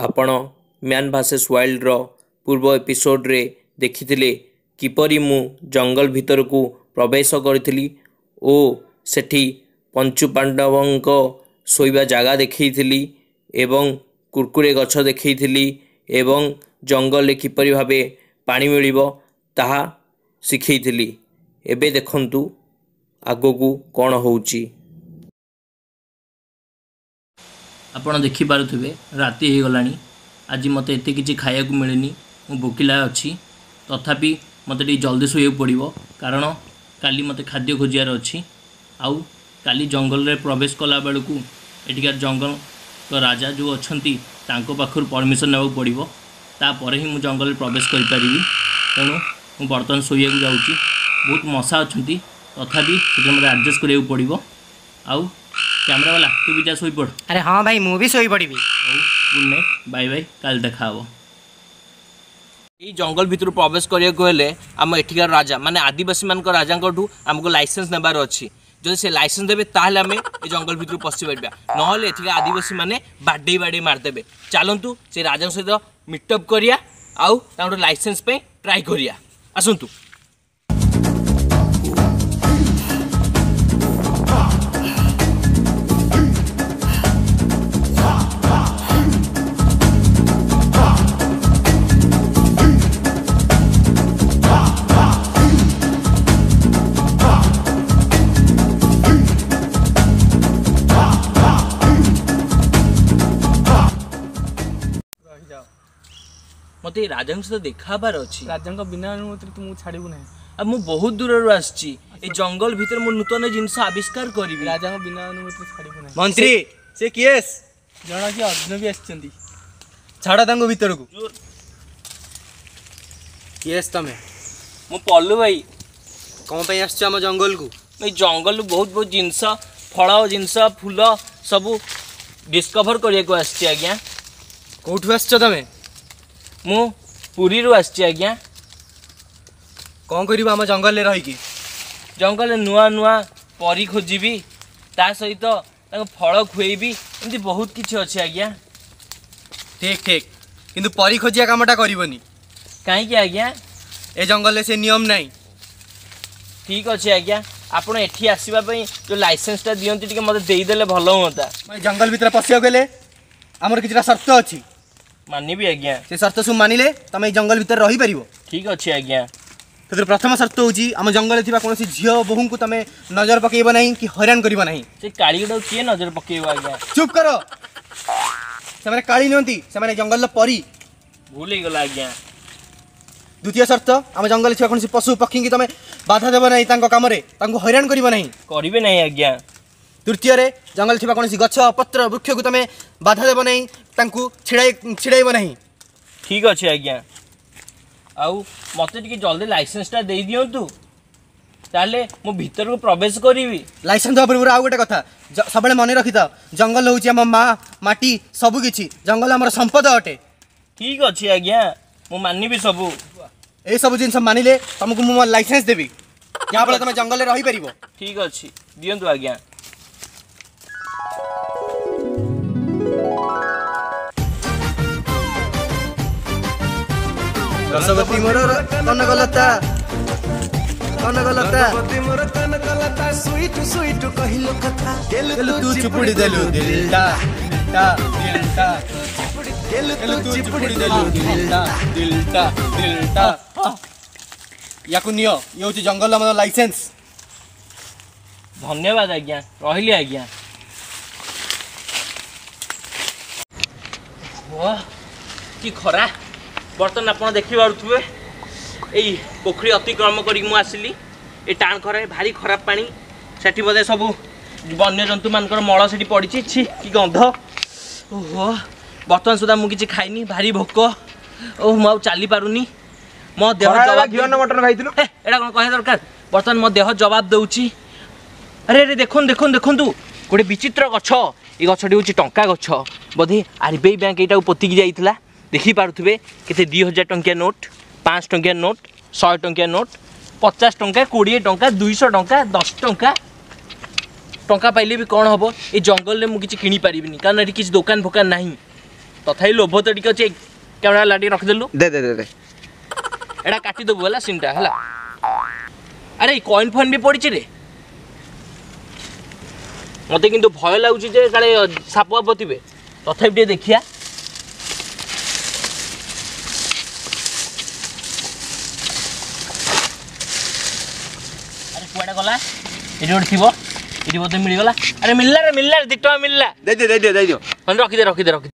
आपण man versus wild रो पूर्व episode रे देखिथिले किपरि मु जंगल भितर को प्रवेश करी ओ सेठी पंचु पांडवंक शोइबा जगह देखैथिली एवं कुरकुरे गछ देखैथिली एवं जंगल किपरि भाबे पानी मिलिबो ताहा शिखैथिली। एबे देखंतु आगो कौन होउची। आपण देखि पारुथिबे राति हो गलानी। आज मते एते किछि खाया को मिलेनी। मु भोकिला अछि तथापि मते टी जल्दी सोइବାକୁ पड़िबो कारण काली मते खाद्य खोजियार अछि। आउ काली जंगल रे प्रवेश कला बेलकू एटिकार जंगल तो राजा जो अछंती तांको पाखर परमिशन नेବାକୁ पड़िबो तापर ही मु जंगल रे प्रवेश करि परिबी। तेणु मु बर्तन सोइବାକୁ जाउची। बहुत मशा अछंती तथापि से मते एडजस्ट करिବାକୁ पड़िबो। आउ कैमरा वाला तू भी जा सोई पड़। अरे हाँ भाई मु भी सोई पड़बी। गुड नाइट बाय बाय काल देखा हबो। ई जंगल भितर प्रवेश करिया को हेले हम एठिकार राजा माने आदिवासी मान को राजा को हमको लाइसेंस नेबार अछि। जदि से लाइसेंस देबे ताहले हमें ए जंगल भितर पसि परबा नहले एठिका आदिवासी माने बाडे बाडे मार देबे। चलंतु से राजा सहित मीटअप करिया आउ तांडो लाइसेंस पे ट्राई करिया। आसंतु मते राजा सहित देखाबार अछि। राजा बिना अनुमति तुमको छाड़ू ना। अब मु बहुत दूर आछि ए जंगल भीतर मु नूतन जिनस आविष्कार करिवि। राजा बिना अनुमति छाड़ू ना। मंत्री से केस जना कि अजनबी आछंती छाड़ा तांगो भीतर को केस तमे मु पल्लू भाई कोन पई आछछ हम जंगल को। ए जंगल बहुत बहुत जिनस फल जिनस फूल सब डिस्कवर करिया को आछि। आज्ञा कोठु आछछ तमे। मु पुरी रु आछि। आज्ञा कौन करिबा हम जंगल ले रही की जंगल नुआ नुआ परी खोजिबी ता सहित फल खुएबी एमती बहुत किछि अछि। आज्ञा ठीक ठीक किंतु परी खोजिया कामटा करिवनी काहे कि आज्ञा ए जंगल ले से नियम नाही। ठीक अछि आज्ञा आपण एठी आसीबा पई जो लाइसेंस ता दियंती टिके मते देई देले भलो होता। मैं जंगल भीतर पसिया गेले हमर किछरा शर्त अछि मानिबी। आज्ञा से शर्त सु मानिले तमे जंगल भीतर रही परिबो। ठीक अछि आज्ञा। तो प्रथम शर्त होची हम जंगल थिबा कोनोसी झियो बहु को तमे नजर पकेइबो नाही कि हैरान करिबो नाही। से काली गडो के नजर पकेइबो। आज्ञा चुप करो से माने काली नंती से माने जंगल परी भूल ही गला। आज्ञा द्वितीय शर्त हम जंगल थिबा कोनोसी पशु पक्षी की तमे बाधा देबो नाही तांको काम रे तांको हैरान करिबो नाही करिबे नाही। आज्ञा तृतीय रे जंगल थिबा कोनोसी गछ पत्र वृक्ष को तमे बाधा देबो नाही तांको छिड़ाइबो नाही। ठीक अछि आज्ञा। आउ मते टिके जल्दी लाइसेंस ता देई दियंतु ताले मु भीतर को प्रवेश करिवि। लाइसेंस दबा पूर्व आउ गोटे कथा सबले मन रखि त जंगल होउची हम माटी सब किछि जंगल हमर संपद अटे। ठीक अछि आज्ञा मु मानिबी सब ए सब जिन सब मानिले तुमको मु लाइसेंस देबी या बले तुम जंगल रे रही परिबो। ठीक अछि दियंतु आज्ञा। रसवती मोर कनकलता स्वीट स्वीट कहिलो कथा गेलु तू चिपुड़ी देलु दिलटा दिलटा दिलटा गेलु तू चिपुड़ी देलु दिलटा दिलटा दिलटा याकु नियो ये होची जंगल हमर लाइसेंस। धन्यवाद आज्ञा रहिली आज्ञा। वाह की खरा बर्तन आपण देखि पारुथुबे एई पोखरी अतिक्रम करी मु आसिली ए टाण खरा भारी खराब पानी सेठी बदे सब वन्य जंतु मानकर मळ सेठी पड़िछि। छी की गंध। ओहो बर्तन सुदा मु किछि खाइनी भारी भोक। ओ मु चली पारुनी मो देह जवाब घिवन मटन खाइथिलु एडा कोन कहे दरकार बर्तन मो देह जवाब दउछि। अरे अरे देखुन देखुन देखंतु गोटे विचित्र गछ ए गछटी होछि टंका गछ बधे आरबीआई बैंक एटा पोतिकी जाइथिला। देखि पारुथुबे केते 2000 टंकिया नोट 5 टंकिया नोट 100 टंकिया नोट 50 टंका 20 टंका 200 टंका 10 टंका टंका पाइले भी कौन हम ये जंगल में मुझे किनी पारिनी कारण ये किसी दुकान फोकान ना तथापि लोभ तो टिके अच्छे कैमरा ला रखिदेलु दे दे दे दे एटा काटी देबु है सीनटा है। अरे कॉइन फॉइन भी पड़ी रे मत कि भय लगुच काले साप वाप थे तथापि देखिया अरे कुआडे गला ये गोटे थी ये बोधे मिलगला। अरे मिलला रे 2 टका मिलला दे दे दे दे दे रखिदे रखिदे रखिदे